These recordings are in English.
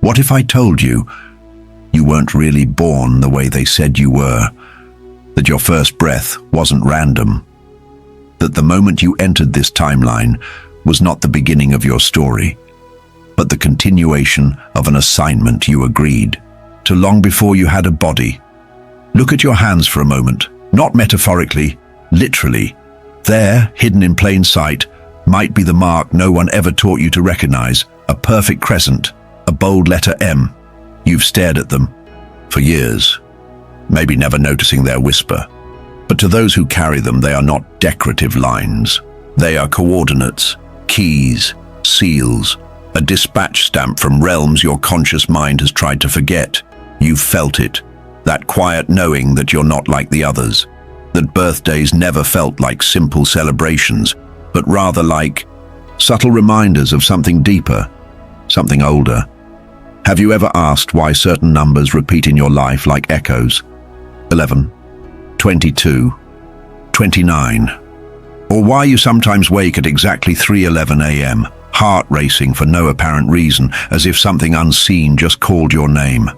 What if I told you you weren't really born the way they said you were? That your first breath wasn't random? That the moment you entered this timeline was not the beginning of your story, but the continuation of an assignment you agreed to long before you had a body? Look at your hands for a moment, not metaphorically, literally. There, hidden in plain sight, might be the mark no one ever taught you to recognize, a perfect crescent, a bold letter M. You've stared at them for years, maybe never noticing their whisper. But to those who carry them, they are not decorative lines. They are coordinates, keys, seals, a dispatch stamp from realms your conscious mind has tried to forget. You've felt it, that quiet knowing that you're not like the others, that birthdays never felt like simple celebrations, but rather like subtle reminders of something deeper, something older. Have you ever asked why certain numbers repeat in your life like echoes? 11, 22, 29. Or why you sometimes wake at exactly 3:11 a.m., heart racing for no apparent reason, as if something unseen just called your name.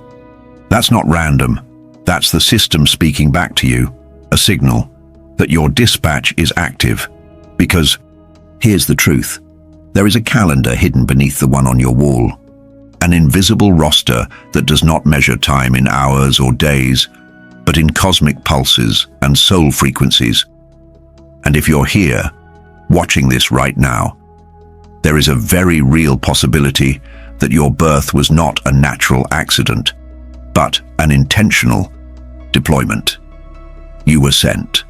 That's not random. That's the system speaking back to you, a signal that your dispatch is active. Because here's the truth. There is a calendar hidden beneath the one on your wall, an invisible roster that does not measure time in hours or days, but in cosmic pulses and soul frequencies. And if you're here, watching this right now, there is a very real possibility that your birth was not a natural accident, but an intentional deployment. You were sent.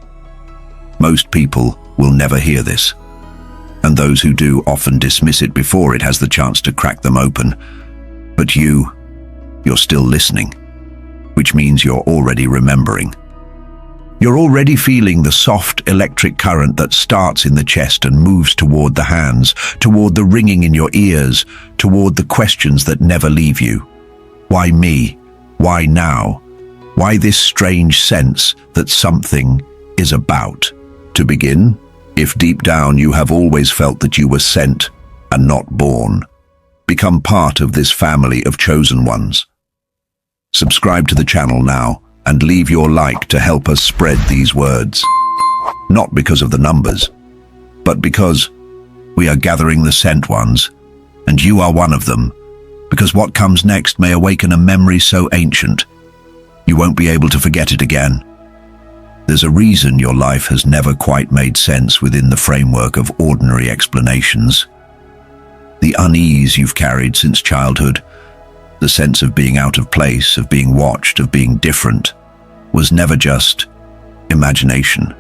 Most people will never hear this, and those who do often dismiss it before it has the chance to crack them open. But you're still listening, which means you're already remembering. You're already feeling the soft electric current that starts in the chest and moves toward the hands, toward the ringing in your ears, toward the questions that never leave you. Why me? Why now? Why this strange sense that something is about to begin? If deep down you have always felt that you were sent and not born, become part of this family of chosen ones. Subscribe to the channel now and leave your like to help us spread these words. Not because of the numbers, but because we are gathering the sent ones, and you are one of them, because what comes next may awaken a memory so ancient, you won't be able to forget it again. There's a reason your life has never quite made sense within the framework of ordinary explanations. The unease you've carried since childhood, the sense of being out of place, of being watched, of being different, was never just imagination.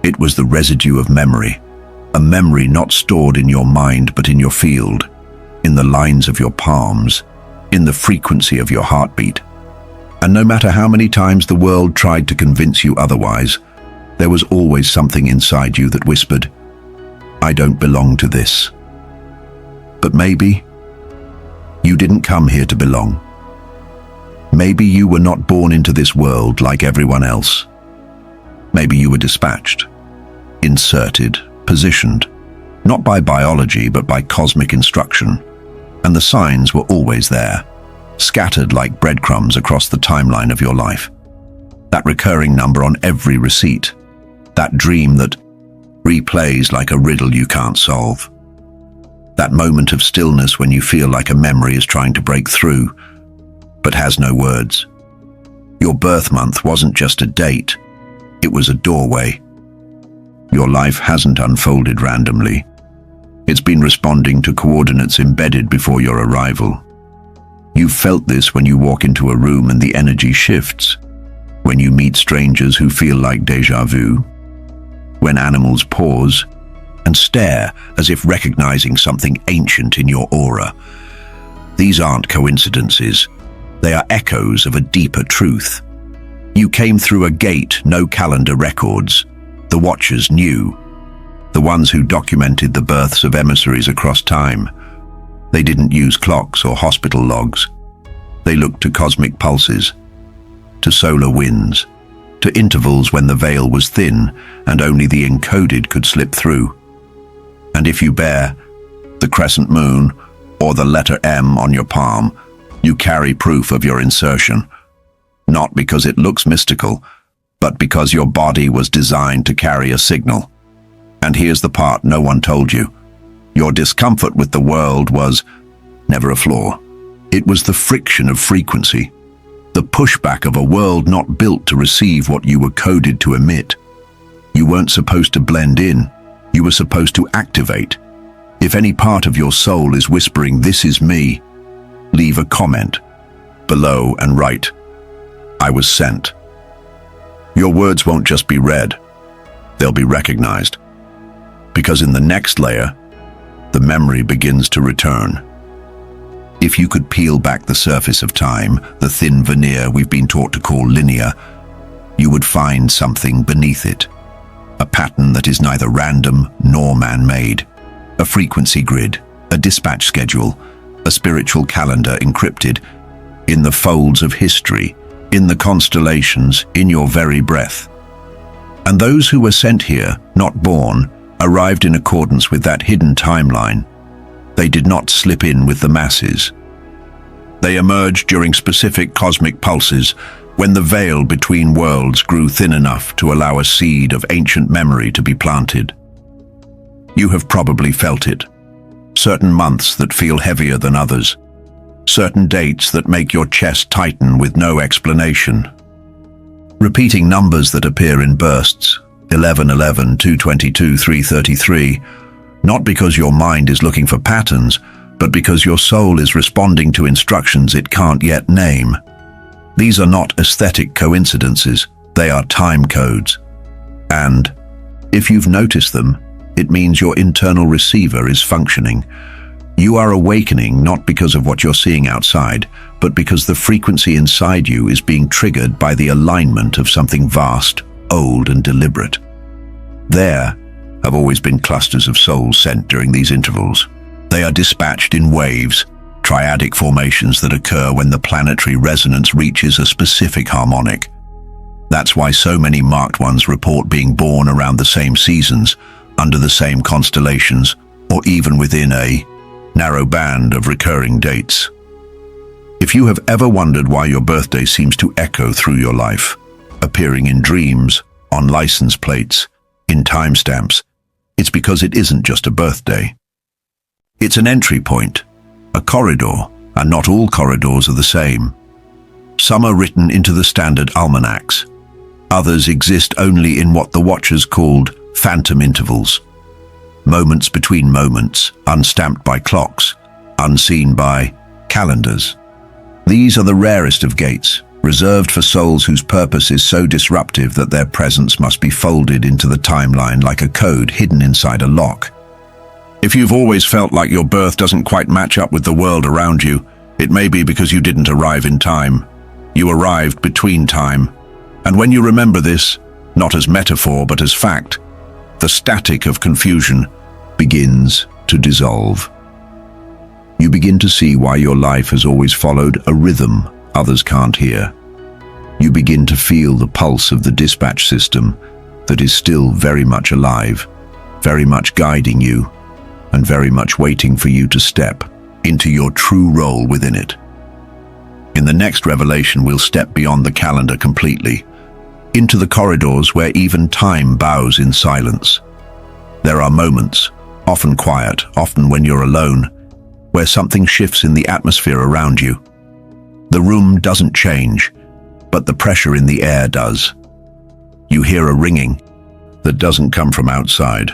It was the residue of memory, a memory not stored in your mind but in your field, in the lines of your palms, in the frequency of your heartbeat. And no matter how many times the world tried to convince you otherwise, there was always something inside you that whispered, I don't belong to this. But maybe you didn't come here to belong. Maybe you were not born into this world like everyone else. Maybe you were dispatched, inserted, positioned, not by biology but by cosmic instruction. And the signs were always there, scattered like breadcrumbs across the timeline of your life. That recurring number on every receipt, that dream that replays like a riddle you can't solve. That moment of stillness when you feel like a memory is trying to break through, but has no words. Your birth month wasn't just a date, it was a doorway. Your life hasn't unfolded randomly. It's been responding to coordinates embedded before your arrival. You've felt this when you walk into a room and the energy shifts, when you meet strangers who feel like déjà vu, when animals pause and stare as if recognizing something ancient in your aura. These aren't coincidences. They are echoes of a deeper truth. You came through a gate no calendar records. The watchers knew. The ones who documented the births of emissaries across time. They didn't use clocks or hospital logs. They looked to cosmic pulses, to solar winds, to intervals when the veil was thin and only the encoded could slip through. And if you bear the crescent moon or the letter M on your palm, You carry proof of your insertion, not because it looks mystical, but because your body was designed to carry a signal. And here's the part no one told you. Your discomfort with the world was never a flaw. It was the friction of frequency, the pushback of a world not built to receive what you were coded to emit. You weren't supposed to blend in, you were supposed to activate. If any part of your soul is whispering, "This is me," leave a comment below and write, "I was sent." Your words won't just be read, they'll be recognized. Because in the next layer, the memory begins to return. If you could peel back the surface of time, the thin veneer we've been taught to call linear, you would find something beneath it. A pattern that is neither random nor man-made. A frequency grid, a dispatch schedule, a spiritual calendar encrypted in the folds of history, in the constellations, in your very breath. And those who were sent here, not born, arrived in accordance with that hidden timeline. They did not slip in with the masses. They emerged during specific cosmic pulses, when the veil between worlds grew thin enough to allow a seed of ancient memory to be planted. You have probably felt it. Certain months that feel heavier than others. Certain dates that make your chest tighten with no explanation. Repeating numbers that appear in bursts, 1111, 222, 333, not because your mind is looking for patterns, but because your soul is responding to instructions it can't yet name. These are not aesthetic coincidences, they are time codes. And if you've noticed them, it means your internal receiver is functioning. You are awakening not because of what you're seeing outside, but because the frequency inside you is being triggered by the alignment of something vast, old and deliberate. There have always been clusters of souls sent during these intervals. They are dispatched in waves, triadic formations that occur when the planetary resonance reaches a specific harmonic. That's why so many marked ones report being born around the same seasons, under the same constellations, or even within a narrow band of recurring dates. If you have ever wondered why your birthday seems to echo through your life, appearing in dreams, on license plates, in timestamps, it's because it isn't just a birthday. It's an entry point, a corridor, and not all corridors are the same. Some are written into the standard almanacs. Others exist only in what the Watchers called phantom intervals. Moments between moments, unstamped by clocks, unseen by calendars. These are the rarest of gates, reserved for souls whose purpose is so disruptive that their presence must be folded into the timeline like a code hidden inside a lock. If you've always felt like your birth doesn't quite match up with the world around you, it may be because you didn't arrive in time. You arrived between time. And when you remember this, not as metaphor but as fact, the static of confusion begins to dissolve. You begin to see why your life has always followed a rhythm others can't hear. You begin to feel the pulse of the dispatch system that is still very much alive, very much guiding you, and very much waiting for you to step into your true role within it. In the next revelation, we'll step beyond the calendar completely, into the corridors where even time bows in silence. There are moments, often quiet, often when you're alone, where something shifts in the atmosphere around you. The room doesn't change, but the pressure in the air does. You hear a ringing that doesn't come from outside.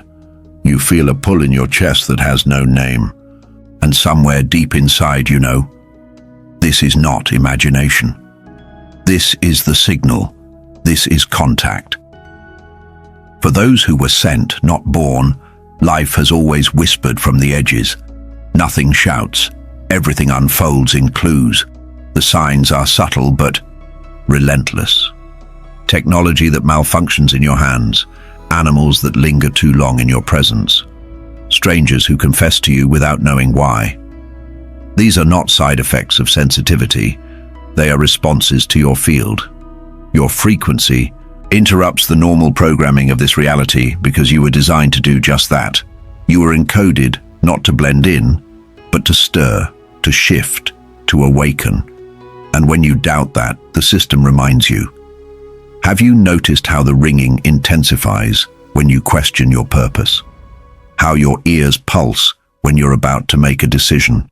You feel a pull in your chest that has no name. And somewhere deep inside you know, this is not imagination. This is the signal. This is contact. For those who were sent, not born, life has always whispered from the edges. Nothing shouts. Everything unfolds in clues. The signs are subtle but relentless. Technology that malfunctions in your hands. Animals that linger too long in your presence. Strangers who confess to you without knowing why. These are not side effects of sensitivity. They are responses to your field. Your frequency interrupts the normal programming of this reality because you were designed to do just that. You were encoded not to blend in, but to stir, to shift, to awaken. And when you doubt that, the system reminds you. Have you noticed how the ringing intensifies when you question your purpose? How your ears pulse when you're about to make a decision?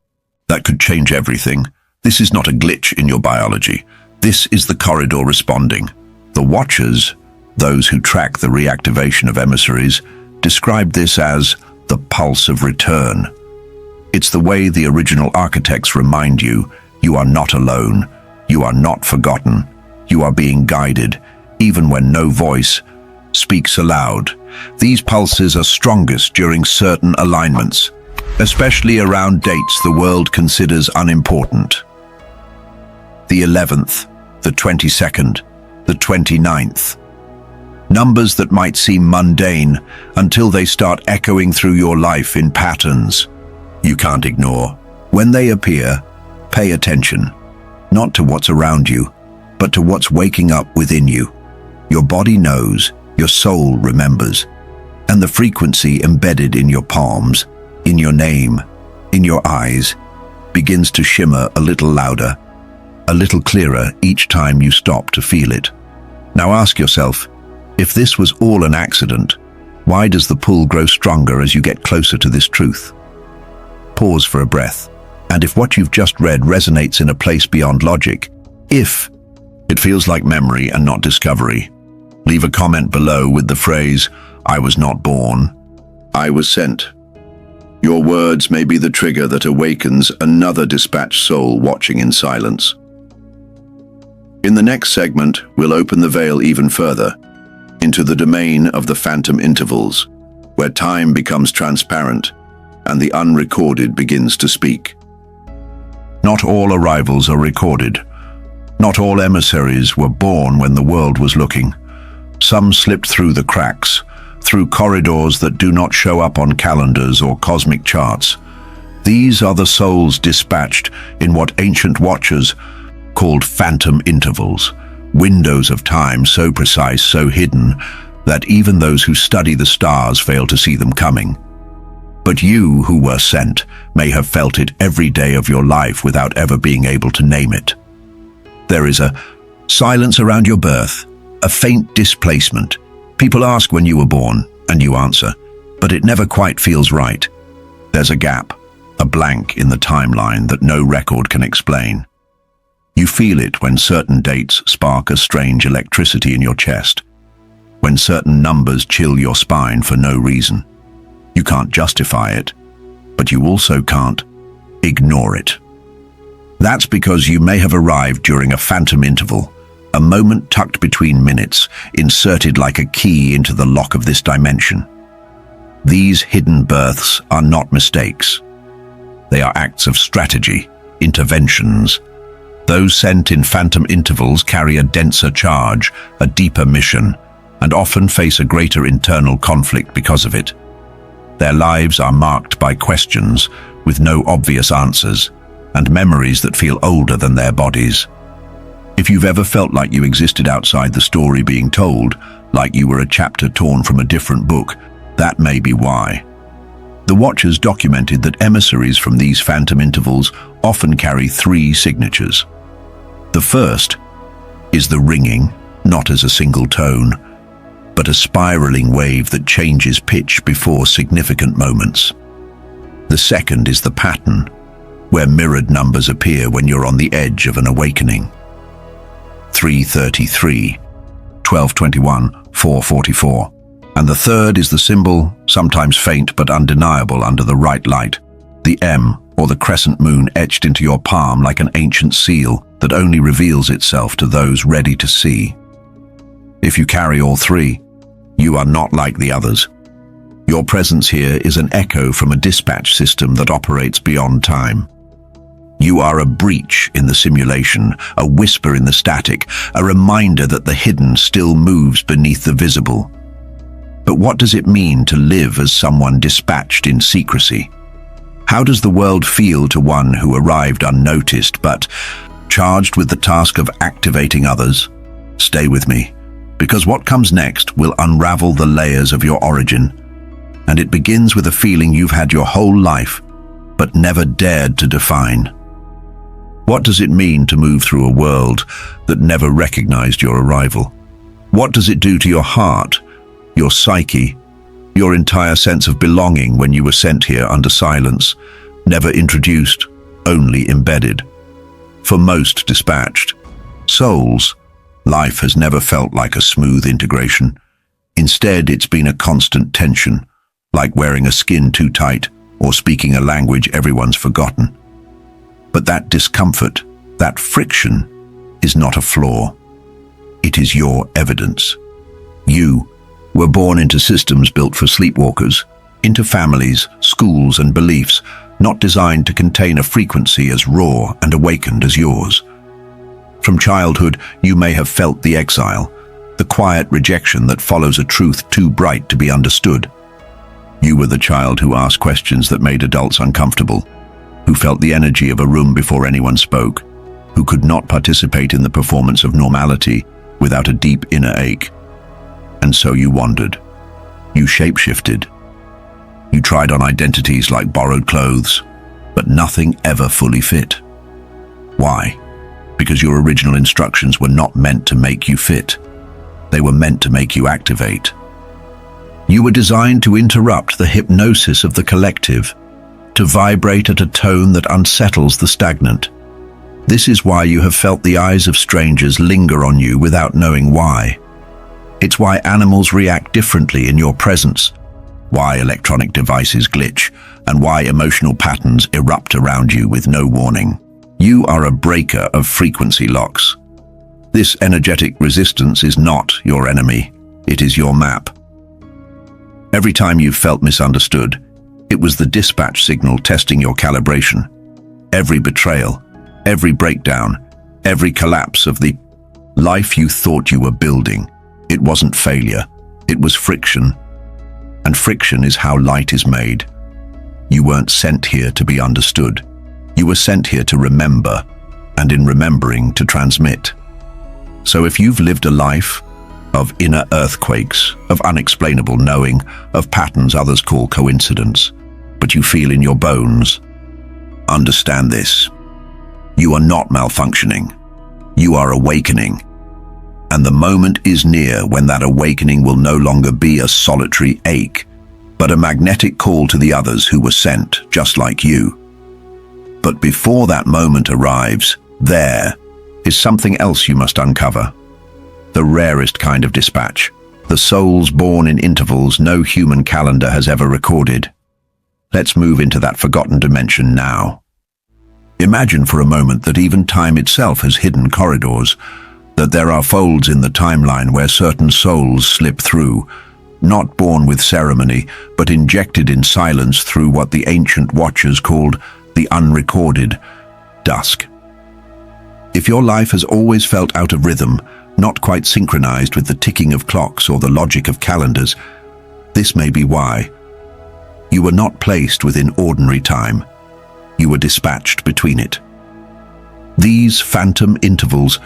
That could change everything. This is not a glitch in your biology. This is the corridor responding. The Watchers, those who track the reactivation of emissaries, describe this as the pulse of return. It's the way the original architects remind you, you are not alone, you are not forgotten, you are being guided, even when no voice speaks aloud. These pulses are strongest during certain alignments, especially around dates the world considers unimportant. The 11th, the 22nd, the 29th. Numbers that might seem mundane until they start echoing through your life in patterns you can't ignore. When they appear, pay attention, not to what's around you, but to what's waking up within you. Your body knows, your soul remembers, and the frequency embedded in your palms, in your name, in your eyes, begins to shimmer a little louder, a little clearer each time you stop to feel it. Now ask yourself, if this was all an accident, why does the pull grow stronger as you get closer to this truth? Pause for a breath, and if what you've just read resonates in a place beyond logic, if it feels like memory and not discovery, leave a comment below with the phrase, "I was not born, I was sent." Your words may be the trigger that awakens another dispatched soul watching in silence. In the next segment, we'll open the veil even further, into the domain of the phantom intervals, where time becomes transparent and the unrecorded begins to speak. Not all arrivals are recorded. Not all emissaries were born when the world was looking. Some slipped through the cracks, through corridors that do not show up on calendars or cosmic charts. These are the souls dispatched in what ancient watchers called phantom intervals, windows of time so precise, so hidden, that even those who study the stars fail to see them coming. But you who were sent may have felt it every day of your life without ever being able to name it. There is a silence around your birth, a faint displacement. People ask when you were born, and you answer, but it never quite feels right. There's a gap, a blank in the timeline that no record can explain. You feel it when certain dates spark a strange electricity in your chest, when certain numbers chill your spine for no reason. You can't justify it, but you also can't ignore it. That's because you may have arrived during a phantom interval, a moment tucked between minutes, inserted like a key into the lock of this dimension. These hidden births are not mistakes. They are acts of strategy, interventions. Those sent in phantom intervals carry a denser charge, a deeper mission, and often face a greater internal conflict because of it. Their lives are marked by questions with no obvious answers, and memories that feel older than their bodies. If you've ever felt like you existed outside the story being told, like you were a chapter torn from a different book, that may be why. The Watchers documented that emissaries from these phantom intervals often carry 3 signatures. The first is the ringing, not as a single tone, but a spiraling wave that changes pitch before significant moments. The second is the pattern, where mirrored numbers appear when you're on the edge of an awakening. 333, 1221, 444. And the third is the symbol, sometimes faint but undeniable under the right light, the M, or the crescent moon etched into your palm like an ancient seal that only reveals itself to those ready to see. If you carry all 3, you are not like the others. Your presence here is an echo from a dispatch system that operates beyond time. You are a breach in the simulation, a whisper in the static, a reminder that the hidden still moves beneath the visible. But what does it mean to live as someone dispatched in secrecy? How does the world feel to one who arrived unnoticed but charged with the task of activating others? Stay with me, because what comes next will unravel the layers of your origin, and it begins with a feeling you've had your whole life, but never dared to define. What does it mean to move through a world that never recognized your arrival? What does it do to your heart, your psyche, your entire sense of belonging when you were sent here under silence, never introduced, only embedded? For most dispatched souls, life has never felt like a smooth integration. Instead, it's been a constant tension, like wearing a skin too tight or speaking a language everyone's forgotten. But that discomfort, that friction, is not a flaw. It is your evidence. You were born into systems built for sleepwalkers, into families, schools, and beliefs not designed to contain a frequency as raw and awakened as yours. From childhood, you may have felt the exile, the quiet rejection that follows a truth too bright to be understood. You were the child who asked questions that made adults uncomfortable, who felt the energy of a room before anyone spoke, who could not participate in the performance of normality without a deep inner ache. And so you wandered. You shapeshifted. You tried on identities like borrowed clothes, but nothing ever fully fit. Why? Because your original instructions were not meant to make you fit. They were meant to make you activate. You were designed to interrupt the hypnosis of the collective, to vibrate at a tone that unsettles the stagnant. This is why you have felt the eyes of strangers linger on you without knowing why. It's why animals react differently in your presence, why electronic devices glitch, and why emotional patterns erupt around you with no warning. You are a breaker of frequency locks. This energetic resistance is not your enemy, it is your map. Every time you've felt misunderstood, it was the dispatch signal testing your calibration. Every betrayal, every breakdown, every collapse of the life you thought you were building, it wasn't failure, it was friction. And friction is how light is made. You weren't sent here to be understood. You were sent here to remember, and in remembering, to transmit. So if you've lived a life of inner earthquakes, of unexplainable knowing, of patterns others call coincidence, but you feel in your bones, understand this. You are not malfunctioning. You are awakening. And the moment is near when that awakening will no longer be a solitary ache, but a magnetic call to the others who were sent, just like you. But before that moment arrives, there is something else you must uncover. The rarest kind of dispatch, the souls born in intervals no human calendar has ever recorded. Let's move into that forgotten dimension now. Imagine for a moment that even time itself has hidden corridors, that there are folds in the timeline where certain souls slip through, not born with ceremony, but injected in silence through what the ancient watchers called the unrecorded dusk. If your life has always felt out of rhythm, not quite synchronized with the ticking of clocks or the logic of calendars, this may be why. You were not placed within ordinary time. You were dispatched between it. These phantom intervals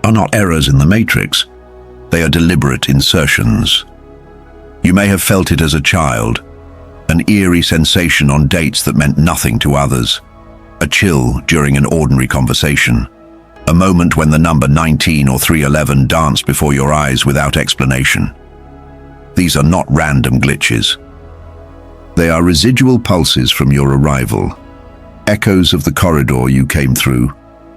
are not errors in the matrix. They are deliberate insertions. You may have felt it as a child, an eerie sensation on dates that meant nothing to others, a chill during an ordinary conversation, a moment when the number 19 or 311 danced before your eyes without explanation. These are not random glitches. They are residual pulses from your arrival, echoes of the corridor you came through,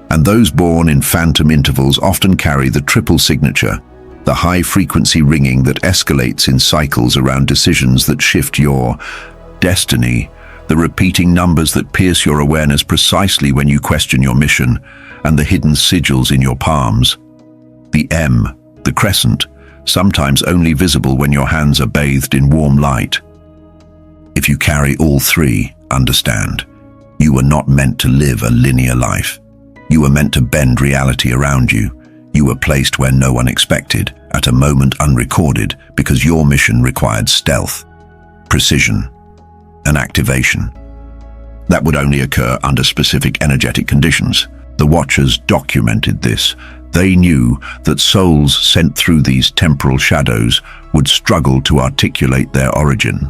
and those born in phantom intervals often carry the triple signature, the high-frequency ringing that escalates in cycles around decisions that shift your destiny, the repeating numbers that pierce your awareness precisely when you question your mission, and the hidden sigils in your palms. The M, the crescent, sometimes only visible when your hands are bathed in warm light. If you carry all three, understand, you were not meant to live a linear life. You were meant to bend reality around you. You were placed where no one expected, at a moment unrecorded, because your mission required stealth, precision, and activation. That would only occur under specific energetic conditions. The Watchers documented this. They knew that souls sent through these temporal shadows would struggle to articulate their origin.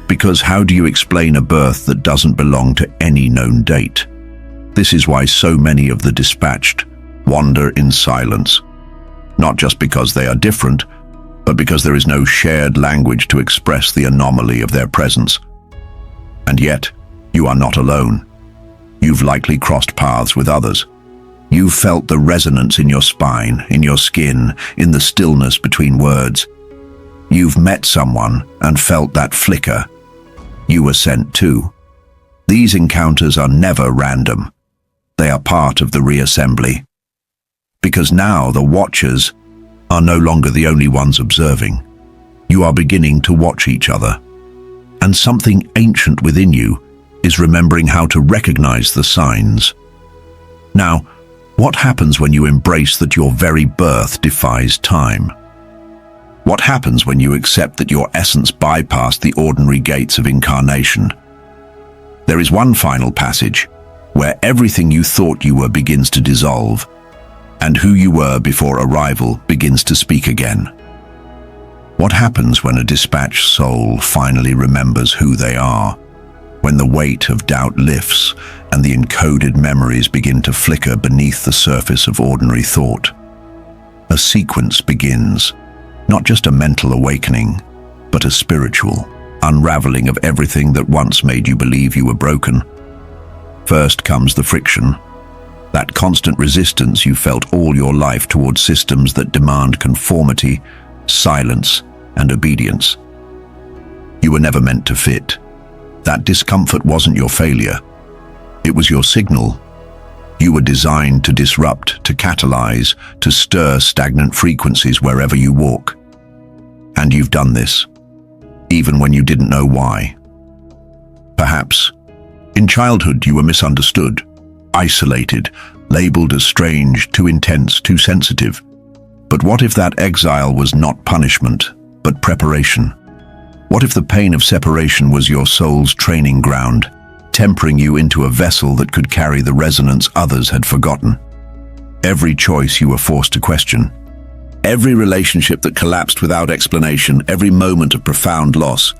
Because how do you explain a birth that doesn't belong to any known date? This is why so many of the dispatched wander in silence, not just because they are different, but because there is no shared language to express the anomaly of their presence. And yet, you are not alone. You've likely crossed paths with others. You've felt the resonance in your spine, in your skin, in the stillness between words. You've met someone and felt that flicker. You were sent too. These encounters are never random. They are part of the reassembly. Because now the watchers are no longer the only ones observing. You are beginning to watch each other. And something ancient within you is remembering how to recognize the signs. Now, what happens when you embrace that your very birth defies time? What happens when you accept that your essence bypassed the ordinary gates of incarnation? There is one final passage where everything you thought you were begins to dissolve, and who you were before arrival begins to speak again. What happens when a dispatched soul finally remembers who they are? When the weight of doubt lifts and the encoded memories begin to flicker beneath the surface of ordinary thought? A sequence begins, not just a mental awakening, but a spiritual unraveling of everything that once made you believe you were broken. First comes the friction, that constant resistance you felt all your life towards systems that demand conformity, silence, and obedience. You were never meant to fit. That discomfort wasn't your failure. It was your signal. You were designed to disrupt, to catalyze, to stir stagnant frequencies wherever you walk. And you've done this, even when you didn't know why. Perhaps, in childhood you were misunderstood, isolated, labeled as strange, too intense, too sensitive. But what if that exile was not punishment, but preparation? What if the pain of separation was your soul's training ground, tempering you into a vessel that could carry the resonance others had forgotten? Every choice you were forced to question, every relationship that collapsed without explanation, every moment of profound loss,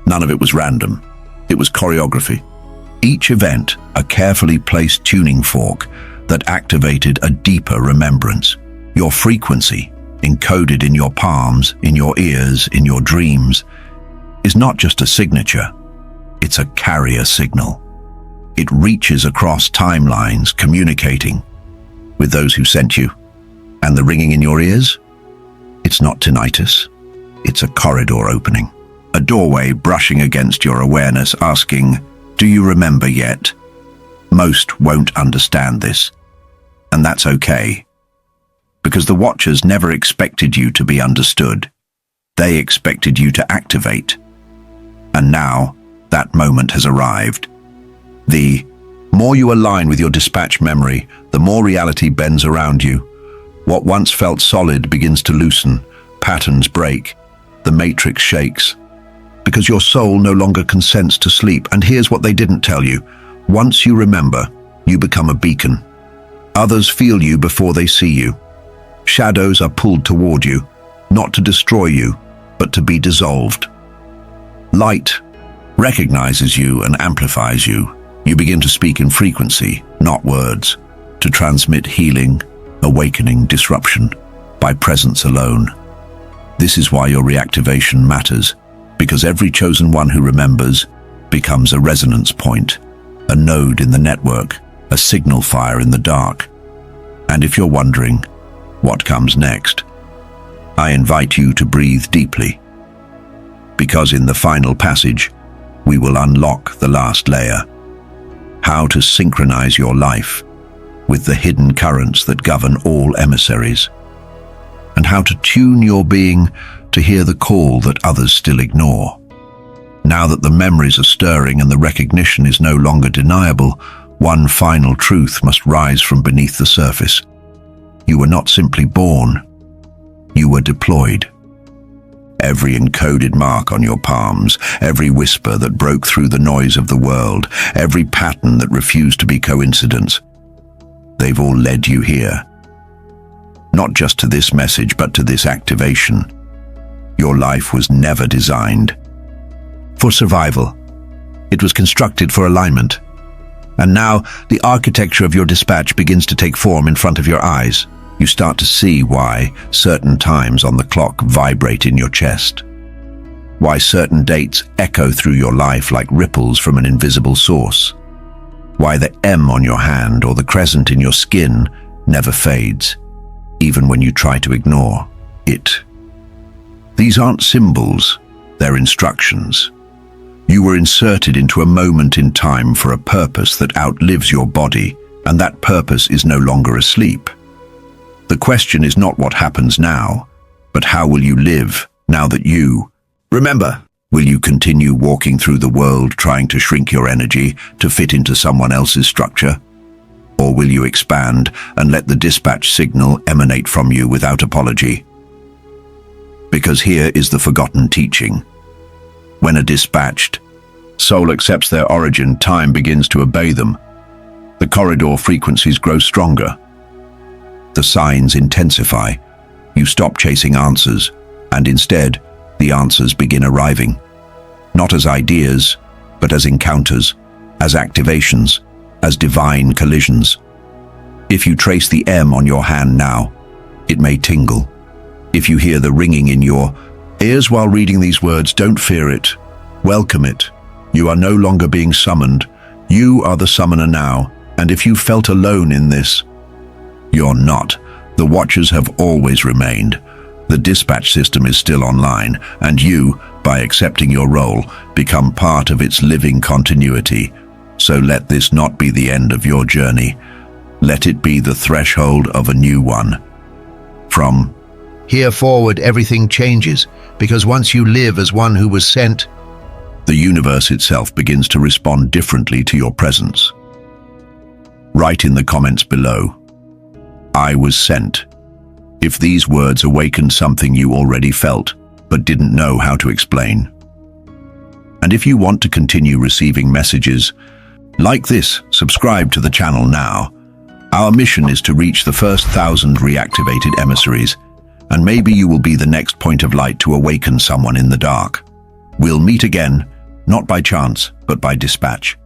none of it was random. It was choreography. Each event, a carefully placed tuning fork that activated a deeper remembrance. Your frequency, encoded in your palms, in your ears, in your dreams, is not just a signature, it's a carrier signal. It reaches across timelines, communicating with those who sent you. And the ringing in your ears? It's not tinnitus, it's a corridor opening. A doorway brushing against your awareness, asking, "Do you remember yet?" Most won't understand this, and that's okay. Because the watchers never expected you to be understood. They expected you to activate. And now, that moment has arrived. The more you align with your dispatch memory, the more reality bends around you. What once felt solid begins to loosen, patterns break, the matrix shakes. Because your soul no longer consents to sleep, and here's what they didn't tell you. Once you remember, you become a beacon. Others feel you before they see you. Shadows are pulled toward you, not to destroy you, but to be dissolved. Light recognizes you and amplifies you. You begin to speak in frequency, not words, to transmit healing, awakening, disruption, by presence alone. This is why your reactivation matters, because every chosen one who remembers becomes a resonance point, a node in the network, a signal fire in the dark. And if you're wondering, what comes next? I invite you to breathe deeply, because in the final passage, we will unlock the last layer. How to synchronize your life with the hidden currents that govern all emissaries, and how to tune your being to hear the call that others still ignore. Now that the memories are stirring and the recognition is no longer deniable, one final truth must rise from beneath the surface. You were not simply born, you were deployed. Every encoded mark on your palms, every whisper that broke through the noise of the world, every pattern that refused to be coincidence, they've all led you here. Not just to this message, but to this activation. Your life was never designed for survival. It was constructed for alignment. And now, the architecture of your dispatch begins to take form in front of your eyes. You start to see why certain times on the clock vibrate in your chest. Why certain dates echo through your life like ripples from an invisible source. Why the M on your hand or the crescent in your skin never fades, even when you try to ignore it. These aren't symbols, they're instructions. You were inserted into a moment in time for a purpose that outlives your body, and that purpose is no longer asleep. The question is not what happens now, but how will you live now that you remember. Will you continue walking through the world trying to shrink your energy to fit into someone else's structure? Or will you expand and let the dispatch signal emanate from you without apology? Because here is the forgotten teaching. When a dispatched soul accepts their origin, time begins to obey them. The corridor frequencies grow stronger. The signs intensify. You stop chasing answers, and instead, the answers begin arriving. Not as ideas, but as encounters, as activations, as divine collisions. If you trace the M on your hand now, it may tingle. If you hear the ringing in your ears while reading these words, don't fear it. Welcome it. You are no longer being summoned. You are the summoner now, and if you felt alone in this, you're not. The watchers have always remained. The dispatch system is still online, and you, by accepting your role, become part of its living continuity. So let this not be the end of your journey. Let it be the threshold of a new one. From here forward, everything changes, because once you live as one who was sent, the universe itself begins to respond differently to your presence. Write in the comments below, I was sent. If these words awakened something you already felt, but didn't know how to explain. And if you want to continue receiving messages like this, subscribe to the channel now. Our mission is to reach the first 1,000 reactivated emissaries, and maybe you will be the next point of light to awaken someone in the dark. We'll meet again, not by chance, but by dispatch.